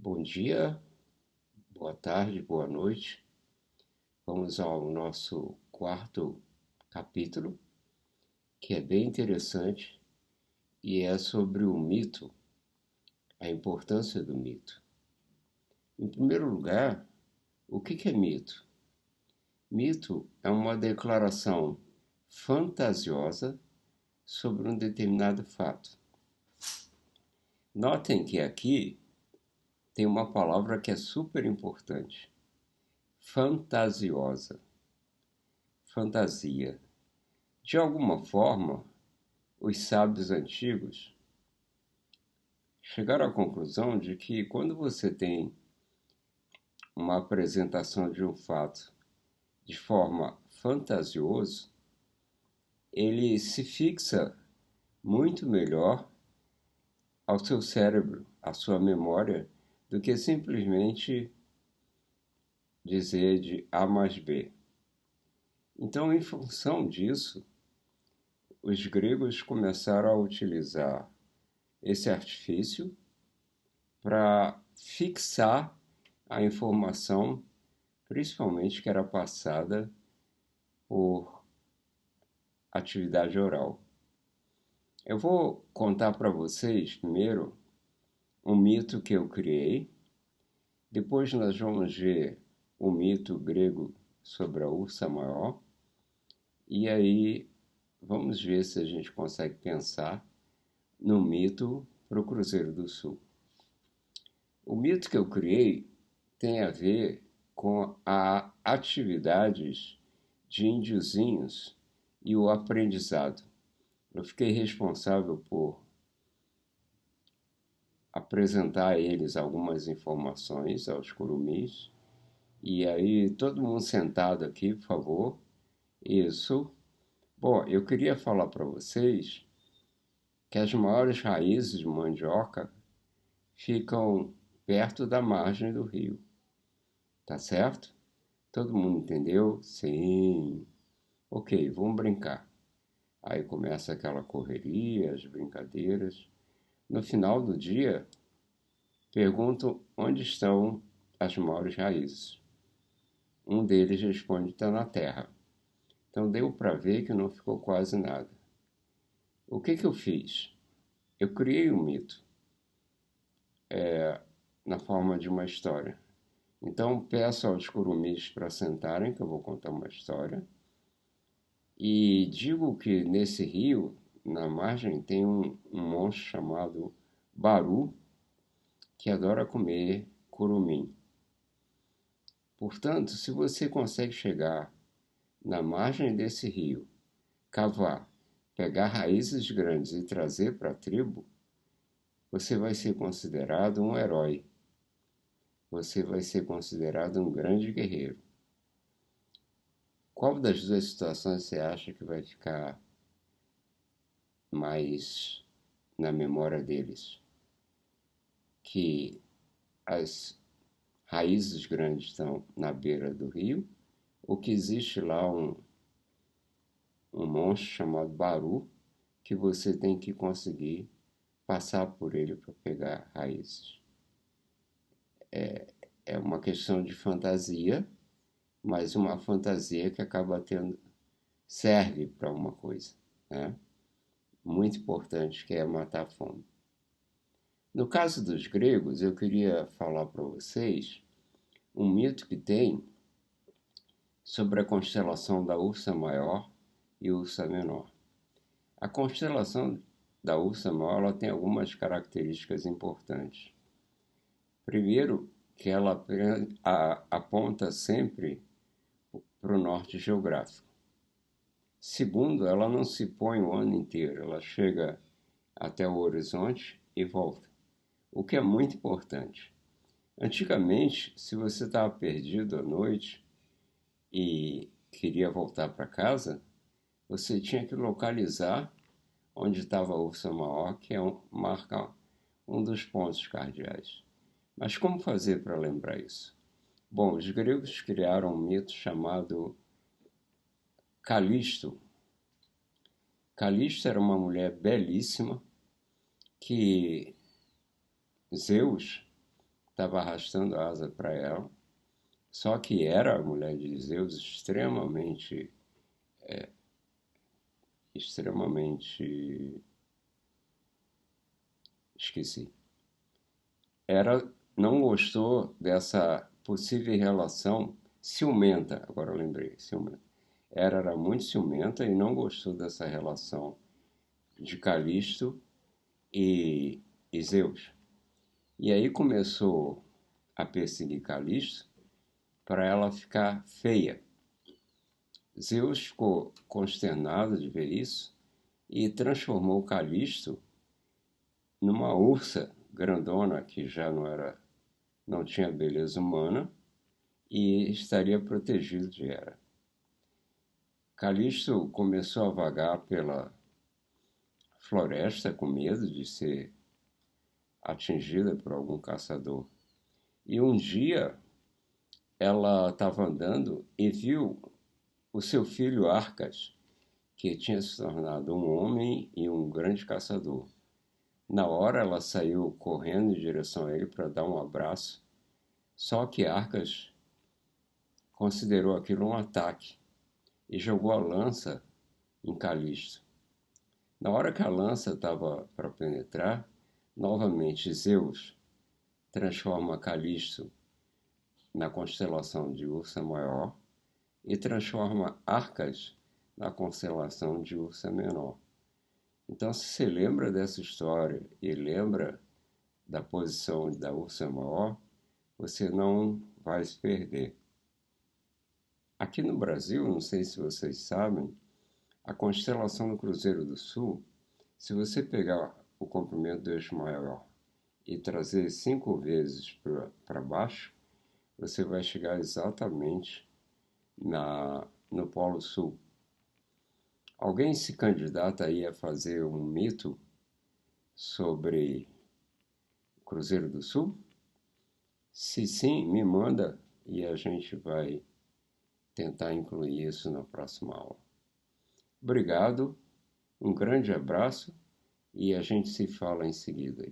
Bom dia, boa tarde, boa noite. Vamos ao nosso quarto capítulo, que é bem interessante e é sobre o mito, a importância do mito. Em primeiro lugar, o que é mito? Mito é uma declaração fantasiosa sobre um determinado fato. Notem que aqui tem uma palavra que é super importante: fantasiosa, fantasia. De alguma forma, os sábios antigos chegaram à conclusão de que quando você tem uma apresentação de um fato de forma fantasiosa, ele se fixa muito melhor ao seu cérebro, à sua memória, do que simplesmente dizer de A mais B. Então, em função disso, os gregos começaram a utilizar esse artifício para fixar a informação, principalmente que era passada por atividade oral. Eu vou contar para vocês primeiro um mito que eu criei, depois nós vamos ver o mito grego sobre a ursa maior, e aí vamos ver se a gente consegue pensar no mito para o Cruzeiro do Sul. O mito que eu criei tem a ver com as atividades de índiozinhos e o aprendizado. Eu fiquei responsável por apresentar a eles algumas informações aos curumis. E aí, todo mundo sentado aqui, por favor. Isso. Bom, eu queria falar para vocês que as maiores raízes de mandioca ficam perto da margem do rio. Tá certo? Todo mundo entendeu? Sim. Ok, vamos brincar. Aí começa aquela correria, as brincadeiras. No final do dia, pergunto onde estão as maiores raízes. Um deles responde: está na terra. Então deu para ver que não ficou quase nada. O que eu fiz? Eu criei um mito na forma de uma história. Então peço aos curumis para sentarem, que eu vou contar uma história. E digo que nesse rio, na margem, tem um monstro chamado Baru, que adora comer curumim. Portanto, se você consegue chegar na margem desse rio, cavar, pegar raízes grandes e trazer para a tribo, você vai ser considerado um herói. Você vai ser considerado um grande guerreiro. Qual das duas situações você acha que vai ficar mais na memória deles? Que as raízes grandes estão na beira do rio, ou que existe lá um monstro chamado Baru, que você tem que conseguir passar por ele para pegar raízes. É uma questão de fantasia, mas uma fantasia que acaba tendo, serve para uma coisa, né? Muito importante, que é matar a fome. No caso dos gregos, eu queria falar para vocês um mito que tem sobre a constelação da Ursa Maior e Ursa Menor. A constelação da Ursa Maior ela tem algumas características importantes. Primeiro, que ela aponta sempre para o norte geográfico. Segundo, ela não se põe o ano inteiro, ela chega até o horizonte e volta, o que é muito importante. Antigamente, se você estava perdido à noite e queria voltar para casa, você tinha que localizar onde estava a Ursa Maior, que marca um dos pontos cardeais. Mas como fazer para lembrar isso? Bom, os gregos criaram um mito chamado Calisto. Calisto era uma mulher belíssima que Zeus estava arrastando a asa para ela, só que era a mulher de Zeus extremamente, esqueci. Não gostou dessa possível relação ciumenta, agora eu lembrei, ciumenta. Era muito ciumenta e não gostou dessa relação de Calisto e Zeus. E aí começou a perseguir Calisto para ela ficar feia. Zeus ficou consternado de ver isso e transformou Calisto numa ursa grandona que já não tinha beleza humana e estaria protegido de Hera. Calisto começou a vagar pela floresta com medo de ser atingida por algum caçador. E um dia ela estava andando e viu o seu filho Arcas, que tinha se tornado um homem e um grande caçador. Na hora ela saiu correndo em direção a ele para dar um abraço, só que Arcas considerou aquilo um ataque e jogou a lança em Calisto. Na hora que a lança estava para penetrar, novamente Zeus transforma Calisto na constelação de Ursa Maior e transforma Arcas na constelação de Ursa Menor. Então, se você lembra dessa história e lembra da posição da Ursa Maior, você não vai se perder. Aqui no Brasil, não sei se vocês sabem, a constelação do Cruzeiro do Sul, se você pegar o comprimento do eixo maior e trazer 5 vezes para baixo, você vai chegar exatamente no Polo Sul. Alguém se candidata aí a fazer um mito sobre o Cruzeiro do Sul? Se sim, me manda e a gente vai tentar incluir isso na próxima aula. Obrigado, um grande abraço e a gente se fala em seguida.